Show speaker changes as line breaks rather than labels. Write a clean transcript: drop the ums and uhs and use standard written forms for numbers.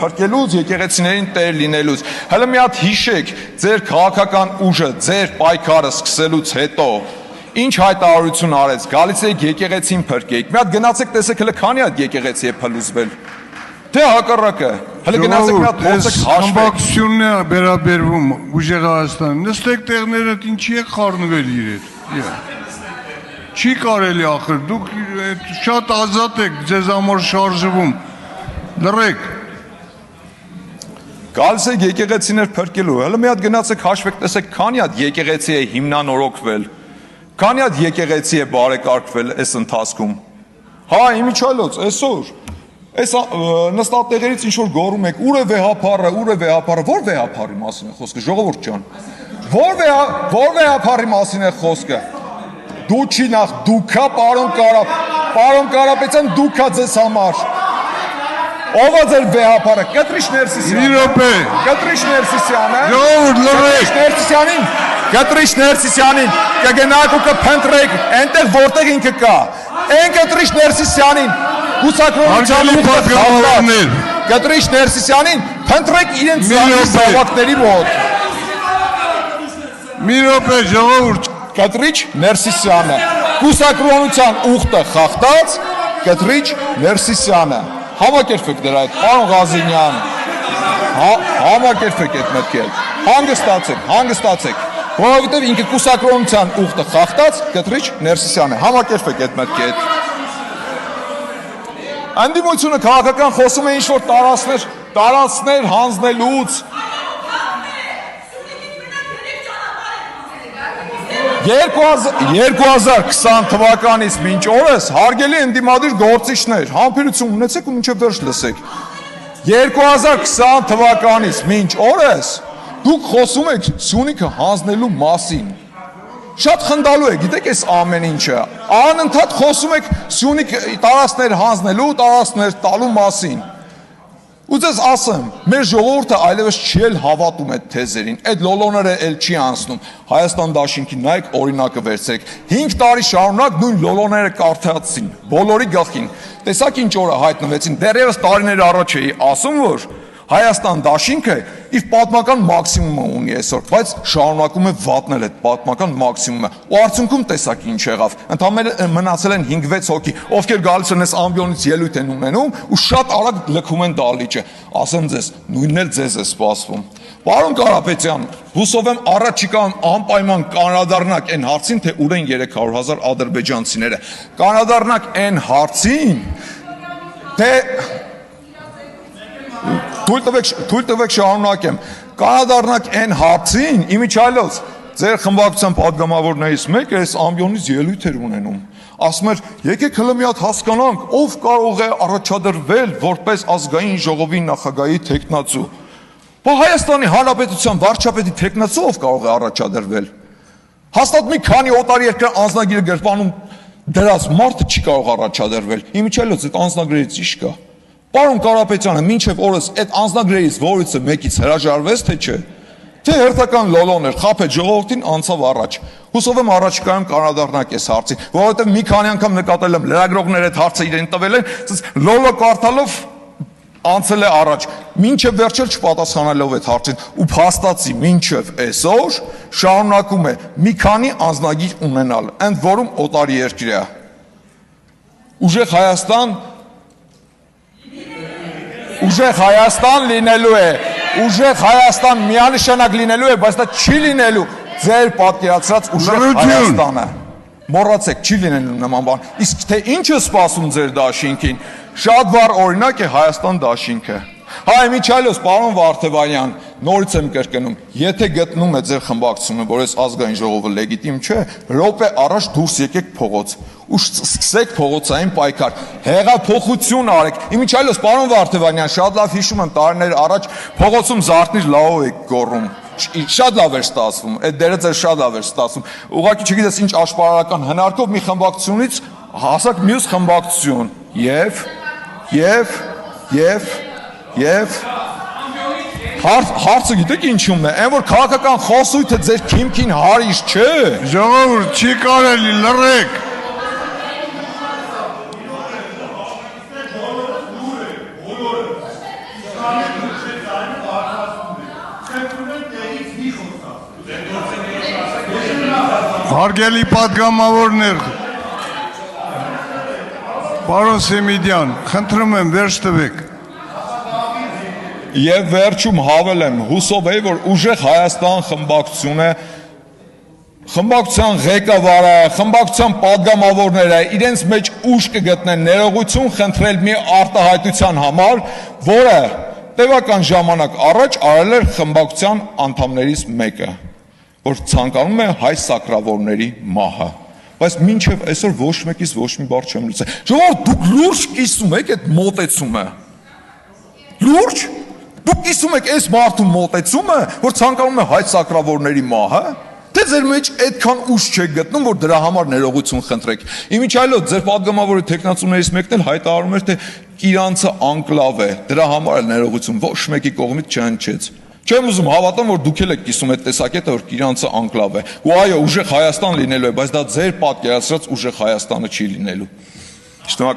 փրկելուց, եկեղեցիներին տեր լինելուց։ Հələ մի հատ հիշեք, ձեր քաղաքական ուժը, ձեր պայքարը սկսելուց հետո ինչ հայտարարություն արեց, գալիս եք եկեղեցին փրկեք։ Մի հատ գնացեք տեսեք հələ քանի հատ եկեղեցի է փլուզվել։ Թե հակառակը, հələ գնացեք մի հատ փորձեք հաշվեք։
Խմբակցությունն է վերաբերվում ուժեղ Հայաստան։ Նստեք տեղները ինչի եք խառնվել իրեր։ Չի կարելի ախր, դուք շատ ազատ եք, ձեզ համար շարժվում։ Լռեք։
Գալիս եք եկեղեցիներ փրկելու, հələ մի հատ գնացեք հաշվեք տեսեք քանի հատ եկեղեցի է հիմնանորոգվել։ Քանի հատ եկեղեցի է բարեկարգվել այս ընթացքում։ Հա, իմիջիայլոց, այսօր այս նստատեղերից ինչ որ գոռում եք, ուր է վեհապարը, ո՞ր վեհապարի մասին է խոսքը, ժողովուրդ ջան։ Ո՞ր վեհապարի մասին է խոսքը։ Դու չի նախ դուքա, պարոն Կարապետյան, դուքա ձեզ համար։ Ով է ձեր վեհապարը, Կտրիշ Ներսիսյանը։
Մի րոպե։
Կտրիշ Ներսիսյանը։
Ժողովուրդ լռեք։
Կտրիշ Ներսիսյանին կգնաք ու կփնտրեք այնտեղ որտեղ ինքը կա։ Այն Կտրիշ Ներսիսյանին
պատգամավորներ։
Կտրիշ Ներսիսյանին փնտրեք իրենց զավակների մոտ։
Մի րոպե, ժողովուրդ։
Կտրիչ Ներսիսյանը, կուսակրոնության ուխտը խախտած Կտրիչ Ներսիսյանը։ Համակերպեք դրա հետ, պարոն Ղազինյան։ Համակերպեք այդ մտքերը։ Հանգստացեք։ Որովհետև ինքը կուսակրոնության ուխտը խախտած Կտրիչ Ներսիսյանը։ Համակերպեք այդ մտքերը։ Անդիմությունը քաղաքական խոսում է ինչ-որ տարածքներ հանձնելուց։ 2020 թվականից մինչ օրս հարգելի ընդդիմադիր գործիչներ, համբերություն ունեցեք ու մինչև վերջ լսեք։ 2020 թվականից մինչ օրս դուք խոսում եք Սյունիքը հանձնելու մասին։ Շատ խնդալու է, գիտեք այս ամեն ինչը։ Անընդհատ խոսում եք Սյունիք տարածքներ հանձնելու, տարածքներ տալու մասին։ Ու ձեզ ասեմ, մեր ժողովուրդը այլևս չի էլ հավատում այդ թեզերին, այդ լոլոները էլ չի անցնում։ Հայաստան դաշինքի նայեք օրինակը վերցրեք, 5 տարի շարունակ նույն լոլոները կարդացին, բոլորի գլխին։ Տեսակ ինչ օրը հայտնվեցին, դեռևս տարիներ առաջ էի ասում, որ Հայաստան դաշինքը իր պատմական մաքսիմումը ունի այսօր, բայց շարունակում է վատնել այդ պատմական մաքսիմումը։ Ու արդյունքում տեսակ ինչ եղավ։ Ընդհանրապես մնացել են 5-6 հոգի, ովքեր գալիս են այս ամբիոնից ելույթ են ունենում ու շատ արագ լքում են դալիճը։ Ասեմ ձեզ, նույնն էլ ձեզ է սպասվում։ Պարոն Կարապետյան, հուսով եմ առաջիկայում անպայման կանրադառնաք այն հարցին, թե ուր են 300,000 ադրբեջանցիները։ Կանրադառնաք այն հարցին, թե Թույլ տվեք շարունակեմ։ Կանրադառնաք այն հարցին, իմիջիայլոց ձեր խմբակցության պատգամավորներից մեկը այս ամբիոնից ելույթ էր ունենում։ Ասում էր, եկեք հələ մի հատ հասկանանք, ով կարող է առաջադրվել որպես ազգային ժողովի նախագահի թեկնածու։ Բա Հայաստանի Հանրապետության վարչապետի թեկնածու ով կարող է առաջադրվել։ Հաստատ մի քանի օտար երկրի անձնագիրը գրպանում դրած մարդը չի կարող առաջադրվել։ Իմիջիայլոց այդ անձնագրերից ի՞նչ կա։ Պարոն Կարապետյանը, մինչև օրս այդ անձնագրերից որից մեկից հրաժարվեց, թե չէ։ Թե հերթական լոլոն էր, խաբեց ժողովրդին, անցավ առաջ։ Հուսով եմ առաջիկայում կանրադառնաք այս հարցին, որովհետև մի քանի անգամ նկատել եմ լրագրողները այդ հարցը իրեն տվել են, լոլո կարդալով անցել է առաջ, մինչև վերջել չպատասխանելով այդ հարցին ու փաստացի մինչև այսօր շարունակում է մի քանի անձնագիր ունենալ, ընդ որում օտարի երկրյա։ Ուժեղ Հայաստան լինելու է, ուժեղ Հայաստան միանշանակ լինելու է, բայց դա չի լինելու ձեր պատկերացրած ուժեղ Հայաստանը։ Մոռացեք, չի լինելու նման բան։ Իսկ թե ինչ է սպասում ձեր դաշինքին, շատ վառ օրինակ է Հայաստան դաշինքը։ Հայ Միչայլոս, պարոն Վարդևանյան, նորից եմ կրկնում, եթե գտնում է ձեր խմբակցությունը, որ այս ազգային ժողովը լեգիտիմ չէ, րոպե առաջ դուրս եկեք փողոց ու սկսեք փողոցային պայքար, հեղափոխություն արեք։ Միչայլոս, պարոն Վարդևանյան, շատ լավ հիշում եմ տարիներ առաջ փողոցում Զարթնիր լավով եք գոռում։ Շատ լավ էր ստացվում, այդ դերը ձեր շատ լավ էր ստացվում։ Ուղղակի չգիտես ինչ աշպարարական հնարքով մի խմբակցությունից հասակ մյուս խմբակցություն Եվ հարցը գիտեք ինչումն է, այն որ քաղաքական խոսույթը ձեր քիմքին հարիշ չէ։
Ժողովուրդ, չի կարելի, լռեք։ Հարգելի պատգամավորներ, պարոն Սեմիդյան, խնդրում եմ վերջ տվեք։
Եվ վերջում հավելեմ, հուսով էի, որ ուժեղ Հայաստան խմբակցության ղեկավարը, խմբակցության պատգամավորները իրենց մեջ ուժ կգտնեն ներողություն խնդրել մի արտահայտության համար, որը տևական ժամանակ առաջ արել էր խմբակցության անդամներից մեկը, որ ցանկանում է հայ սակրավորների մահը, բայց մինչև այսօր ոչ մեկից ոչ մի բառ չեմ լսել։ Ժողովուրդ, դուք լուրջ կիսում եք այդ մոտեցումը։ Լուրջ։ Դուք կիսում եք այս մարդու մոտեցումը, որ ցանկանում է հայ սակրավորների մահը, թե ձեր մեջ այդքան ուժ չեք գտնում, որ դրա համար ներողություն խնդրեք։ Իմիջիայլոց ձեր պատգամավորի տեխնացուներից մեկն էլ հայտարարում էր, թե Իրանցը անկլավ է, դրա համար էլ ներողություն ոչ մեկի կողմից չհնչեց։ Չեմ ուզում հավատամ, որ դուք էլ եք կիսում այդ տեսակետը, որ Իրանցը անկլավ է։ Ու այո, ուժեղ Հայաստան լինելու է, բայց դա ձեր պատկերացրած ուժեղ Հայաստանը չի լինելու։ Շնորհակալ